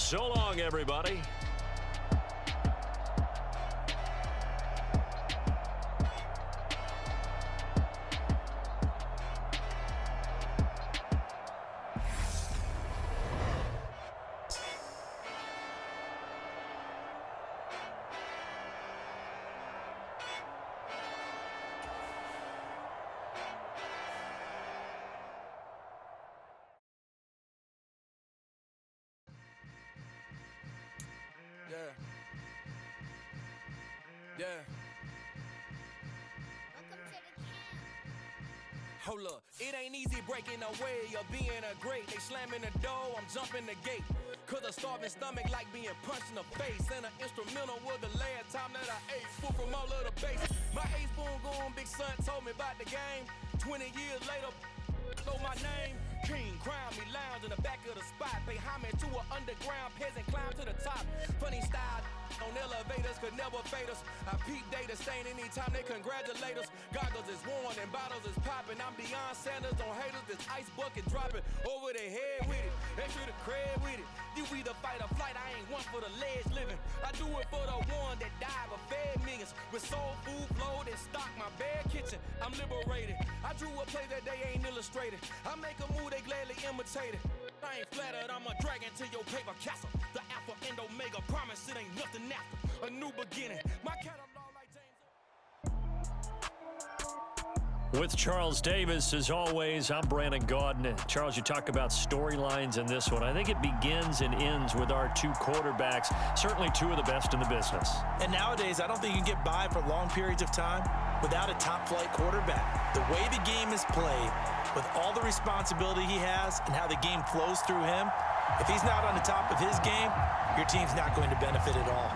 So long, everybody. Yeah. Hold up, it ain't easy breaking away or being a great. They slamming the door, I'm jumping the gate. Cause a starving stomach like being punched in the face. And an instrumental was the last time that I ate. Food from all of the base. My ace boom goon, big son told me about the game. 20 years later, know my name. King, crown me, lounge in the back of the spot. Pay homage to an underground peasant, climb to the top. Funny style on elevators could never fade us. I peep data stain anytime they congratulate us. Goggles is worn and bottles is popping. I'm Deion Sanders on haters, this ice bucket dropping over their head with it. Extra the cred with it. You either fight or flight, I ain't one for the ledge living. I do it for the one that died but fed millions. With soul food flowed and stock my bare kitchen. I'm liberated. I drew a play that they ain't illustrated. I make a move they gladly imitate it. I ain't flattered, I'm a dragon to your paper castle. The alpha and omega, promise it ain't nothing after. A new beginning. My catalog like James. With Charles Davis, as always, I'm Brandon Gaudin. Charles, you talk about storylines in this one. I think it begins and ends with our two quarterbacks, certainly two of the best in the business. And nowadays, I don't think you can get by for long periods of time without a top-flight quarterback. The way the game is played, with all the responsibility he has and how the game flows through him, if he's not on the top of his game, your team's not going to benefit at all.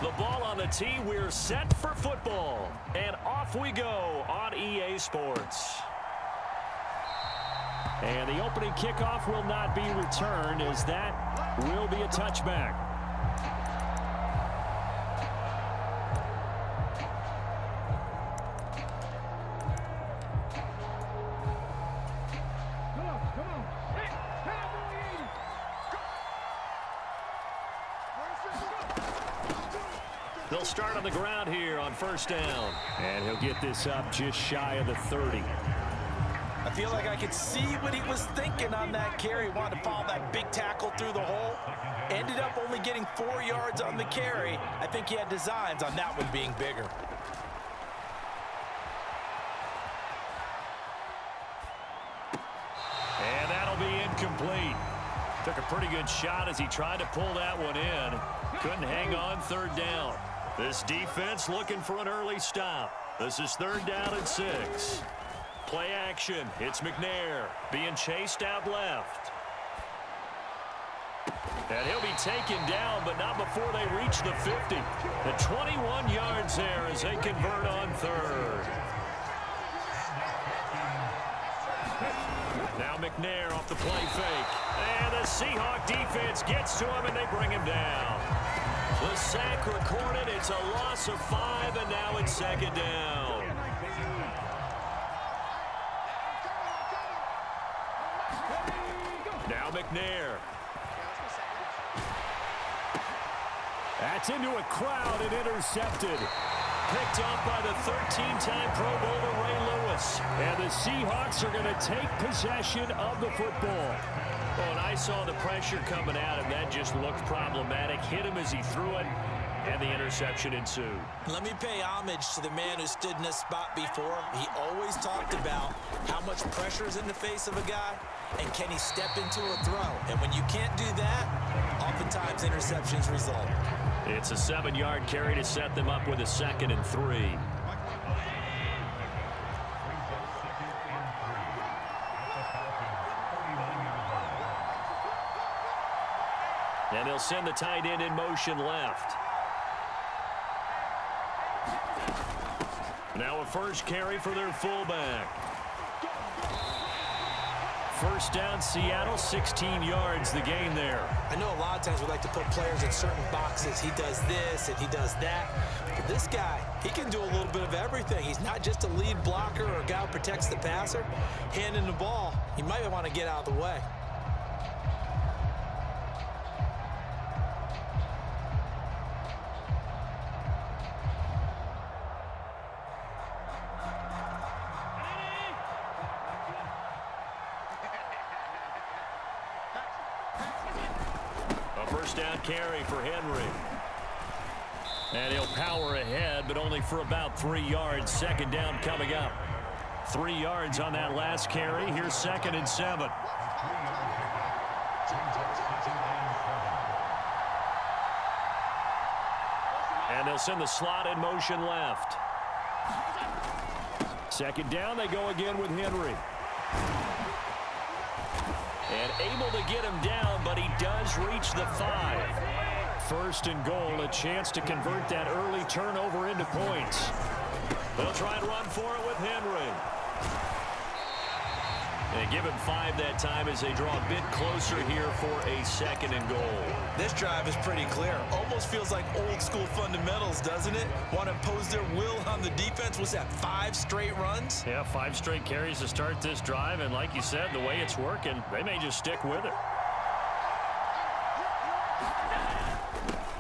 The ball on the tee, we're set for football. And off we go on EA Sports. And the opening kickoff will not be returned, as that will be a touchback. They'll start on the ground here on first down. And he'll get this up just shy of the 30. I feel like I could see what he was thinking on that carry. Wanted to follow that big tackle through the hole. Ended up only getting 4 yards on the carry. I think he had designs on that one being bigger. And that'll be incomplete. Took a pretty good shot as he tried to pull that one in. Couldn't hang on third down. This defense looking for an early stop. This is third down and 6. Play action. It's McNair being chased out left. And he'll be taken down, but not before they reach the 50. The 21 yards there as they convert on third. Now McNair off the play fake. And the Seahawk defense gets to him, and they bring him down. The sack recorded. It's a loss of 5, and now it's second down. Now McNair. That's into a crowd and intercepted. Picked off by the 13-time Pro Bowler Ray Lewis. And the Seahawks are going to take possession of the football. Oh, and I saw the pressure coming at him. That just looked problematic. Hit him as he threw it, and the interception ensued. Let me pay homage to the man who stood in this spot before. He always talked about how much pressure is in the face of a guy, and can he step into a throw. And when you can't do that, oftentimes interceptions result. It's a 7-yard carry to set them up with a 2nd and 3. And they'll send the tight end in motion left. Now a first carry for their fullback. First down, Seattle, 16 yards, the gain there. I know a lot of times we like to put players in certain boxes. He does this and he does that. But this guy, he can do a little bit of everything. He's not just a lead blocker or a guy who protects the passer. Handing the ball, he might want to get out of the way. first down carry for Henry. And he'll power ahead, but only for about 3 yards. Second down coming up. 3 yards on that last carry. Here's 2nd and 7. And they'll send the slot in motion left. Second down, they go again with Henry. And able to get him down, but he does reach the 5. First and goal, a chance to convert that early turnover into points. They'll try and run for it with Henry. And give him 5 that time as they draw a bit closer here for a 2nd and goal. This drive is pretty clear. Almost feels like old school fundamentals, doesn't it? Want to impose their will on the defense. Was that 5 straight runs? Yeah, 5 straight carries to start this drive. And like you said, the way it's working, they may just stick with it.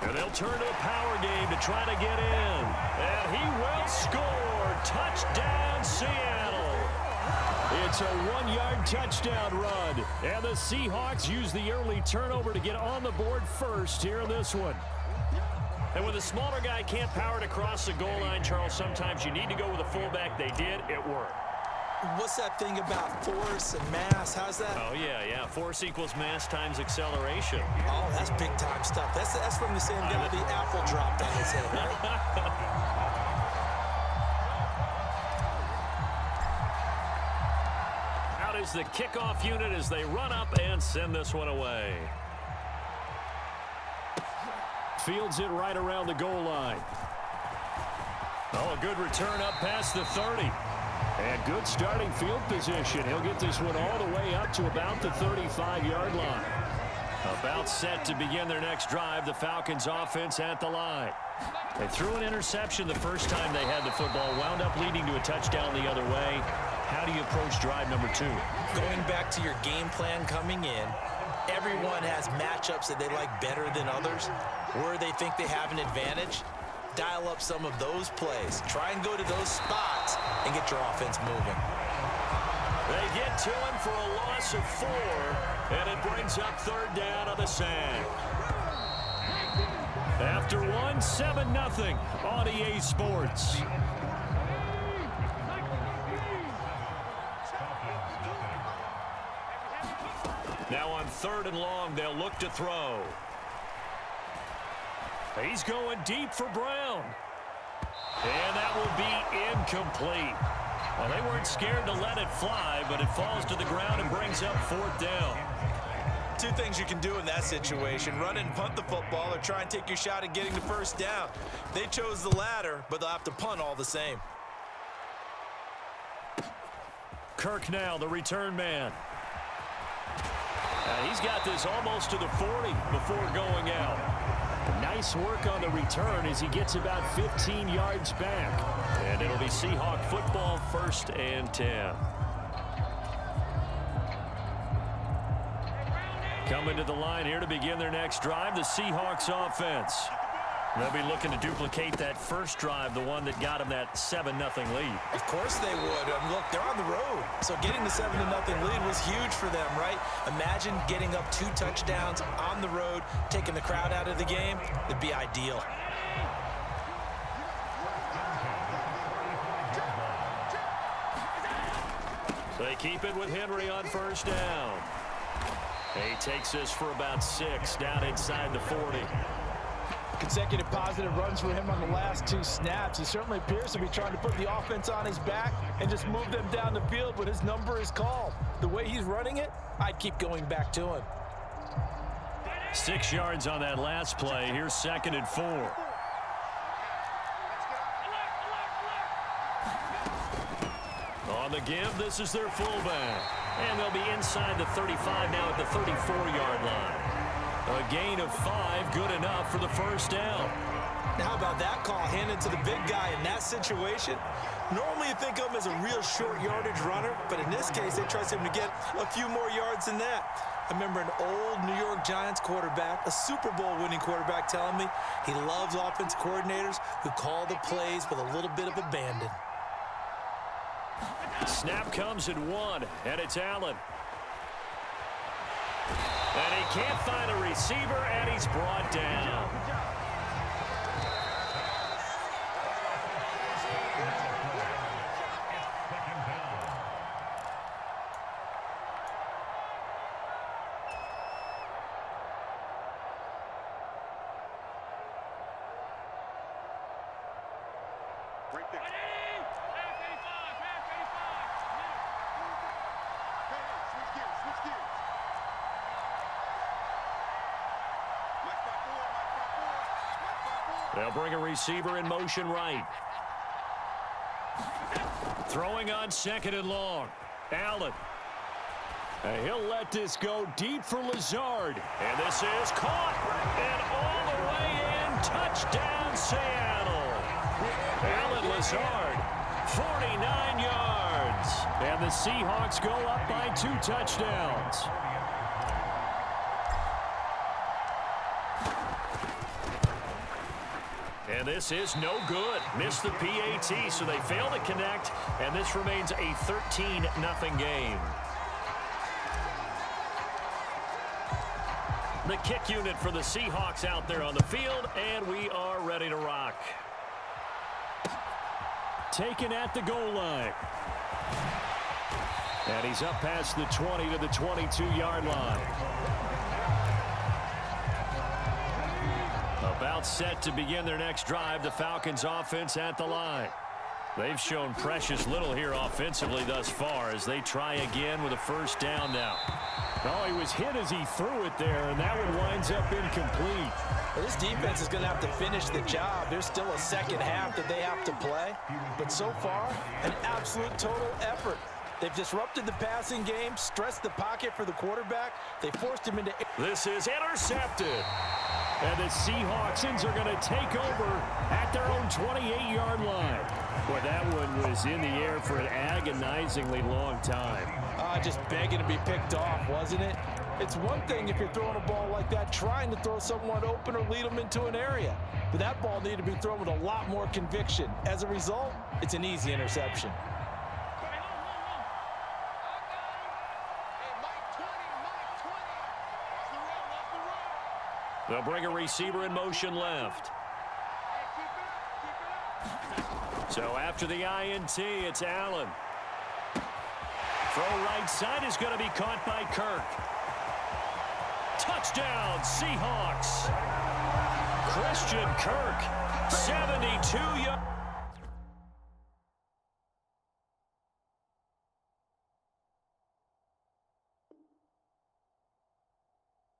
And they'll turn to a power game to try to get in. And he will score. Touchdown, Seattle. It's a 1-yard touchdown run. And the Seahawks use the early turnover to get on the board first here in this one. And when the smaller guy can't power it across the goal line, Charles, sometimes you need to go with a fullback. They did. It worked. What's that thing about force and mass? How's that? Oh, yeah. Force equals mass times acceleration. Oh, that's big-time stuff. That's from the same guy the apple dropped on his head, right? Out is the kickoff unit as they run up and send this one away. Fields it right around the goal line. Oh, a good return up past the 30. And good starting field position. He'll get this one all the way up to about the 35-yard line. About set to begin their next drive. The Falcons offense at the line. They threw an interception the first time they had the football. Wound up leading to a touchdown the other way. How do you approach drive number 2? Going back to your game plan coming in, everyone has matchups that they like better than others. Where they think they have an advantage, dial up some of those plays. Try and go to those spots and get your offense moving. They get to him for a loss of 4, and it brings up 3rd down on the sack. After 1, 7-0 on EA Sports. Now on 3rd and long, they'll look to throw. He's going deep for Brown. And that will be incomplete. Well, they weren't scared to let it fly, but it falls to the ground and brings up 4th down. 2 things you can do in that situation. Run and punt the football or try and take your shot at getting the first down. They chose the latter, but they'll have to punt all the same. Kirk now, the return man. He's got this almost to the 40 before going out. Nice work on the return as he gets about 15 yards back. And it'll be Seahawk football, 1st and 10. Coming to the line here to begin their next drive, the Seahawks offense. They'll be looking to duplicate that first drive, the one that got them that 7-0 lead. Of course they would. Look, they're on the road. So getting the 7-0 lead was huge for them, right? Imagine getting up 2 touchdowns on the road, taking the crowd out of the game. It'd be ideal. So they keep it with Henry on 1st down. He takes this for about 6 down inside the 40. Consecutive positive runs for him on the last 2 snaps. He certainly appears to be trying to put the offense on his back and just move them down the field when his number is called. The way he's running it, I'd keep going back to him. 6 yards on that last play. Here's 2nd and 4. On the give, this is their fullback. And they'll be inside the 35 now at the 34-yard line. A gain of 5, good enough for the 1st down. Now, how about that call handed to the big guy in that situation? Normally, you think of him as a real short yardage runner, but in this case, they trust him to get a few more yards than that. I remember an old New York Giants quarterback, a Super Bowl winning quarterback, telling me he loves offense coordinators who call the plays with a little bit of abandon. Snap comes at 1, and it's Allen. And he can't find a receiver, and he's brought down. They'll bring a receiver in motion right. Throwing on 2nd and long. Allen. And he'll let this go deep for Lazard. And this is caught. And all the way in. Touchdown, Seattle. Allen Lazard, 49 yards. And the Seahawks go up by 2 touchdowns. And this is no good. Missed the PAT, so they fail to connect, and this remains a 13-0 game. The kick unit for the Seahawks out there on the field, and we are ready to rock. Taken at the goal line. And he's up past the 20 to the 22-yard line. About set to begin their next drive, the Falcons offense at the line. They've shown precious little here offensively thus far as they try again with a first down now. Oh, he was hit as he threw it there, and that one winds up incomplete. Well, this defense is going to have to finish the job. There's still a second half that they have to play. But so far, an absolute total effort. They've disrupted the passing game, stressed the pocket for the quarterback. They forced him into... This is intercepted. And the Seahawks are going to take over at their own 28-yard line. Boy, that one was in the air for an agonizingly long time. Just begging to be picked off, wasn't it? It's one thing if you're throwing a ball like that, trying to throw someone open or lead them into an area. But that ball needed to be thrown with a lot more conviction. As a result, it's an easy interception. They'll bring a receiver in motion left. So after the INT, it's Allen. Throw right side is going to be caught by Kirk. Touchdown, Seahawks. Christian Kirk, 72 yards.